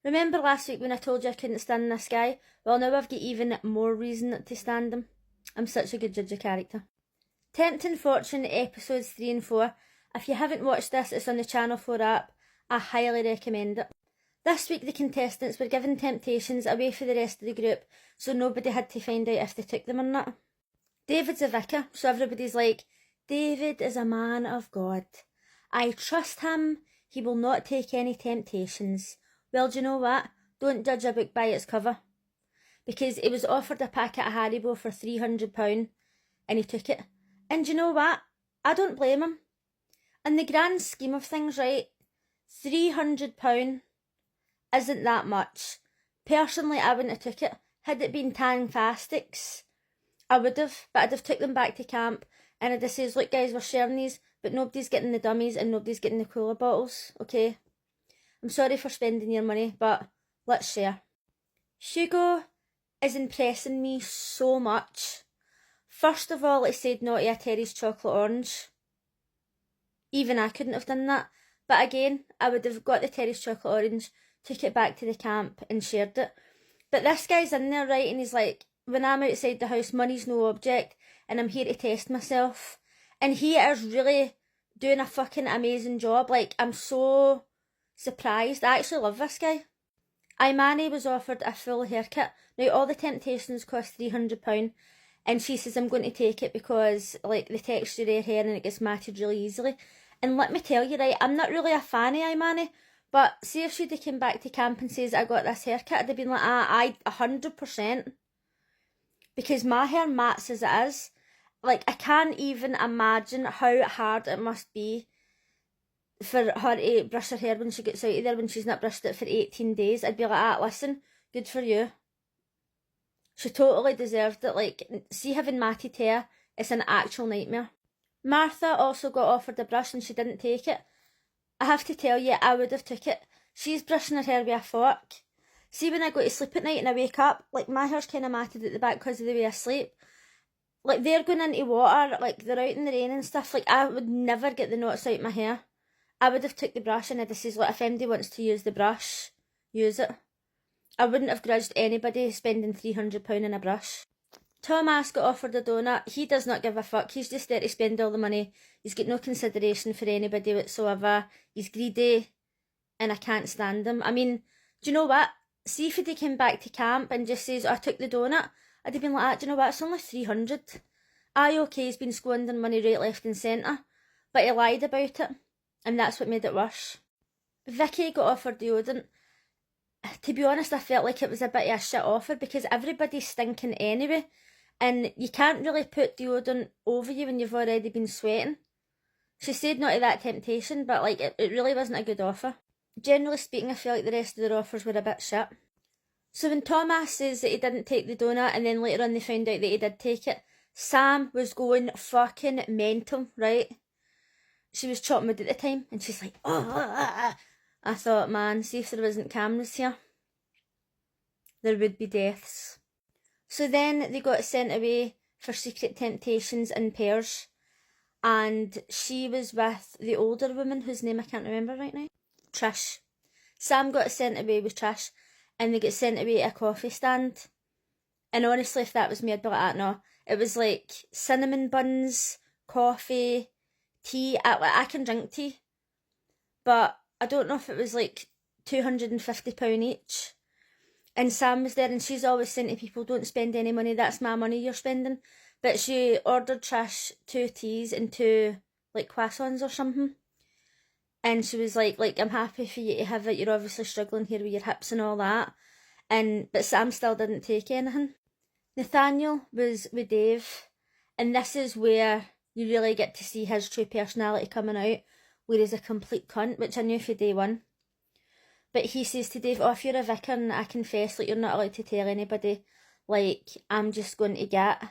Remember last week when I told you I couldn't stand this guy? Well, now I've got even more reason to stand him. I'm such a good judge of character. Tempting Fortune episodes 3 and 4. If you haven't watched this, it's on the Channel 4 app. I highly recommend it. This week the contestants were given temptations away for the rest of the group, so nobody had to find out if they took them or not. David's a vicar, so everybody's like, David is a man of God. I trust him, he will not take any temptations. Well, do you know what? Don't judge a book by its cover. Because he was offered a packet of Haribo for £300 and he took it. And do you know what? I don't blame him. In the grand scheme of things, right, £300 isn't that much. Personally, I wouldn't have took it. Had it been Tangfastics, I would have, but I'd have took them back to camp and I'd have says, look guys, we're sharing these, but nobody's getting the dummies and nobody's getting the cooler bottles, okay? I'm sorry for spending your money, but let's share. Hugo is impressing me so much. First of all, he said no to a Terry's chocolate orange. Even I couldn't have done that. But again, I would have got the Terry's chocolate orange, took it back to the camp and shared it. But this guy's in there, right, and he's like, when I'm outside the house, money's no object, and I'm here to test myself. And he is really doing a fucking amazing job. Like, I'm so surprised. I actually love this guy. Imani was offered a full haircut. Now, all the temptations cost £300, and she says, I'm going to take it because, like, the texture of her hair and it gets matted really easily. And let me tell you, right, I'm not really a fan of Imani, but see if she'd have come back to camp and says, I got this haircut, I'd have been like, I 100%. Because my hair mats as it is. Like, I can't even imagine how hard it must be for her to brush her hair when she gets out of there when she's not brushed it for 18 days. I'd be like, listen, good for you. She totally deserved it. Like, see having matted hair, it's an actual nightmare. Martha also got offered a brush and she didn't take it. I have to tell you, I would have took it. She's brushing her hair with a fork. See, when I go to sleep at night and I wake up, like, my hair's kind of matted at the back because of the way I sleep. Like, they're going into water, like, they're out in the rain and stuff. Like, I would never get the knots out of my hair. I would have took the brush and I'd have said, like, if anybody wants to use the brush, use it. I wouldn't have grudged anybody spending £300 on a brush. Thomas got offered a donut. He does not give a fuck. He's just there to spend all the money. He's got no consideration for anybody whatsoever. He's greedy and I can't stand him. I mean, do you know what? See if he came back to camp and just says, I took the donut, I'd have been like, do you know what? It's only 300. Aye, okay, he's been squandering money right, left and centre, but he lied about it, and that's what made it worse. Vicky got offered deodorant. To be honest, I felt like it was a bit of a shit offer because everybody's stinking anyway, and you can't really put deodorant over you when you've already been sweating. She said no to that temptation, but like it really wasn't a good offer. Generally speaking, I feel like the rest of their offers were a bit shit. So when Thomas says that he didn't take the donut and then later on they found out that he did take it, Sam was going fucking mental, right? She was chopping wood at the time and she's like, oh. I thought, man, see if there wasn't cameras here, there would be deaths. So then they got sent away for secret temptations in pairs, and she was with the older woman whose name I can't remember right now. Trish. Sam got sent away with Trish and they get sent away at a coffee stand. And honestly, if that was me, I'd be like, no. It was like cinnamon buns, coffee, tea. I can drink tea, but I don't know if it was like £250 each. And Sam was there and she's always saying to people, don't spend any money, that's my money you're spending. But she ordered Trish 2 teas and 2 like croissants or something. And she was like, I'm happy for you to have it, you're obviously struggling here with your hips and all that. But Sam still didn't take anything. Nathaniel was with Dave, and this is where you really get to see his true personality coming out, where he's a complete cunt, which I knew for day one. But he says to Dave, if you're a vicar and I confess, like, you're not allowed to tell anybody, like, I'm just going to get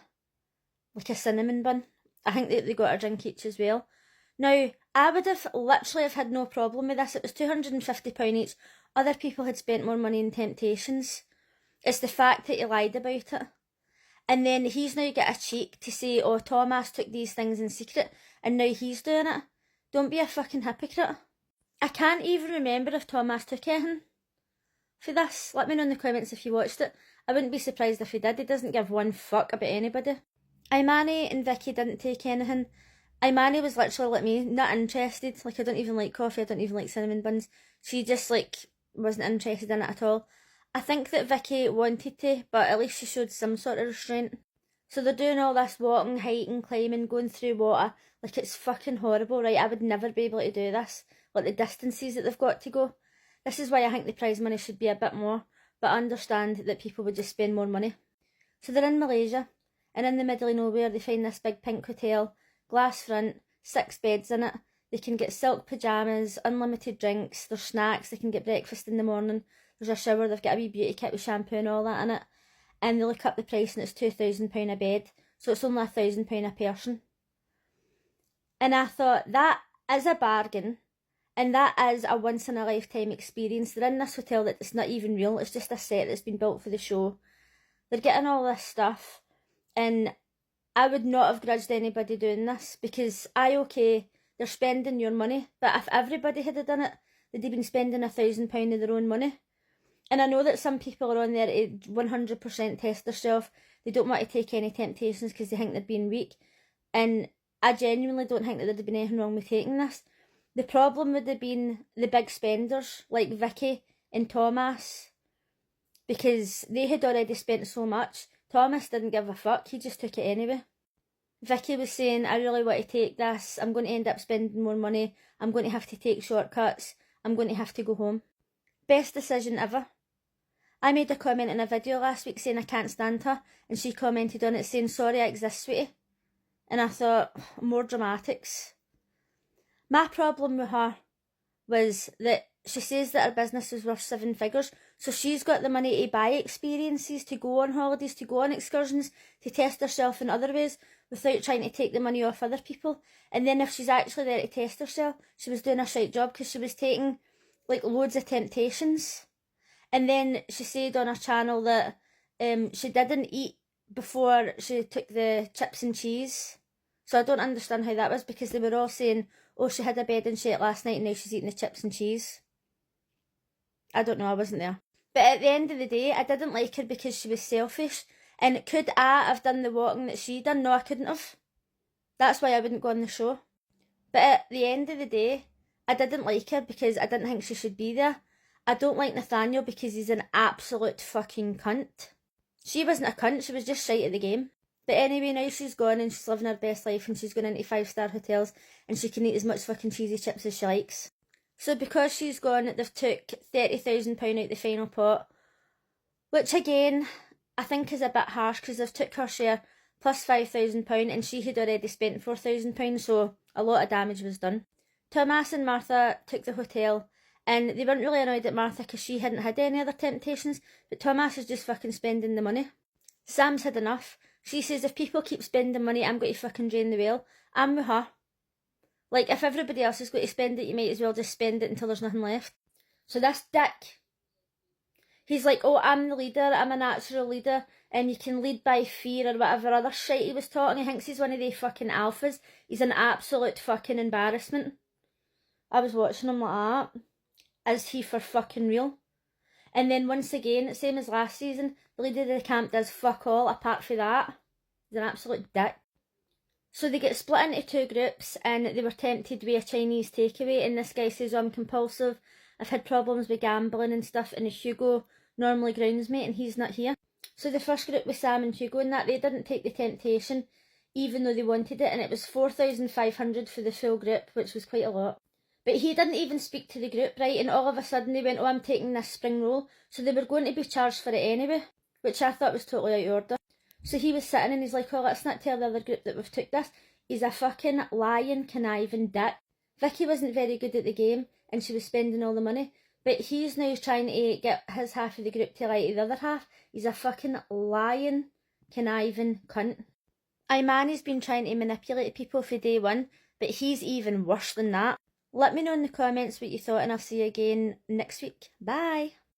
like a cinnamon bun. I think they got a drink each as well. Now, I would have literally have had no problem with this. It was £250 each. Other people had spent more money in temptations. It's the fact that he lied about it. And then he's now got a cheek to say, oh, Thomas took these things in secret and now he's doing it. Don't be a fucking hypocrite. I can't even remember if Thomas took anything. for this? Let me know in the comments if you watched it. I wouldn't be surprised if he did. He doesn't give one fuck about anybody. Imani and Vicky didn't take anything. Imani was literally like me, not interested. Like, I don't even like coffee, I don't even like cinnamon buns. She just, like, wasn't interested in it at all. I think that Vicky wanted to, but at least she showed some sort of restraint. So they're doing all this walking, hiking, climbing, going through water. Like, it's fucking horrible, right? I would never be able to do this. Like, the distances that they've got to go. This is why I think the prize money should be a bit more, but I understand that people would just spend more money. So they're in Malaysia, and in the middle of nowhere they find this big pink hotel, glass front, 6 beds in it. They can get silk pyjamas, unlimited drinks, there's snacks, they can get breakfast in the morning, there's a shower, they've got a wee beauty kit with shampoo and all that in it. And they look up the price and it's £2,000 a bed, so it's only £1,000 a person. And I thought, that is a bargain, and that is a once in a lifetime experience. They're in this hotel that's not even real, it's just a set that's been built for the show. They're getting all this stuff, and I would not have grudged anybody doing this, because okay, they're spending your money, but if everybody had done it, they'd have been spending £1,000 of their own money. And I know that some people are on there to 100% test themselves. They don't want to take any temptations because they think they're being weak. And I genuinely don't think that there'd have been anything wrong with taking this. The problem would have been the big spenders like Vicky and Thomas, because they had already spent so much. Thomas didn't give a fuck, he just took it anyway. Vicky was saying, I really want to take this, I'm going to end up spending more money, I'm going to have to take shortcuts, I'm going to have to go home. Best decision ever. I made a comment in a video last week saying I can't stand her, and she commented on it saying, sorry I exist, sweetie. And I thought, more dramatics. My problem with her was that she says that her business is worth 7 figures, so she's got the money to buy experiences, to go on holidays, to go on excursions, to test herself in other ways, without trying to take the money off other people. And then if she's actually there to test herself, she was doing a shite job, because she was taking like loads of temptations. And then she said on her channel that she didn't eat before she took the chips and cheese. So I don't understand how that was, because they were all saying, oh, she had a bed and shit last night and now she's eating the chips and cheese. I don't know, I wasn't there. But at the end of the day, I didn't like her because she was selfish. And could I have done the walking that she done? No, I couldn't have. That's why I wouldn't go on the show. But at the end of the day, I didn't like her because I didn't think she should be there. I don't like Nathaniel because he's an absolute fucking cunt. She wasn't a cunt, she was just shite at the game. But anyway, now she's gone and she's living her best life and she's going into 5-star hotels and she can eat as much fucking cheesy chips as she likes. So because she's gone, they've took £30,000 out the final pot, which again, I think is a bit harsh because they've took her share plus £5,000 and she had already spent £4,000, so a lot of damage was done. Thomas and Martha took the hotel, and they weren't really annoyed at Martha because she hadn't had any other temptations, but Thomas is just fucking spending the money. Sam's had enough. She says, if people keep spending money, I'm going to fucking drain the well. I'm with her. Like, if everybody else is going to spend it, you might as well just spend it until there's nothing left. So this dick, he's like, oh, I'm the leader, I'm a natural leader, and you can lead by fear or whatever other shit he was taught, and he thinks he's one of the fucking alphas. He's an absolute fucking embarrassment. I was watching him like that. Is he for fucking real? And then once again, same as last season, the leader of the camp does fuck all apart from that. He's an absolute dick. So they get split into 2 groups and they were tempted with a Chinese takeaway, and this guy says, oh, I'm compulsive, I've had problems with gambling and stuff, and Hugo normally grounds me and he's not here. So the first group was Sam and Hugo and that, they didn't take the temptation even though they wanted it, and it was 4,500 for the full group, which was quite a lot. But he didn't even speak to the group, right, and all of a sudden they went, oh, I'm taking this spring roll, so they were going to be charged for it anyway, which I thought was totally out of order. So he was sitting and he's like, oh, let's not tell the other group that we've took this. He's a fucking lying, conniving dick. Vicky wasn't very good at the game and she was spending all the money, but he's now trying to get his half of the group to lie to the other half. He's a fucking lying, conniving cunt. Imani's been trying to manipulate people for day one, but he's even worse than that. Let me know in the comments what you thought and I'll see you again next week. Bye!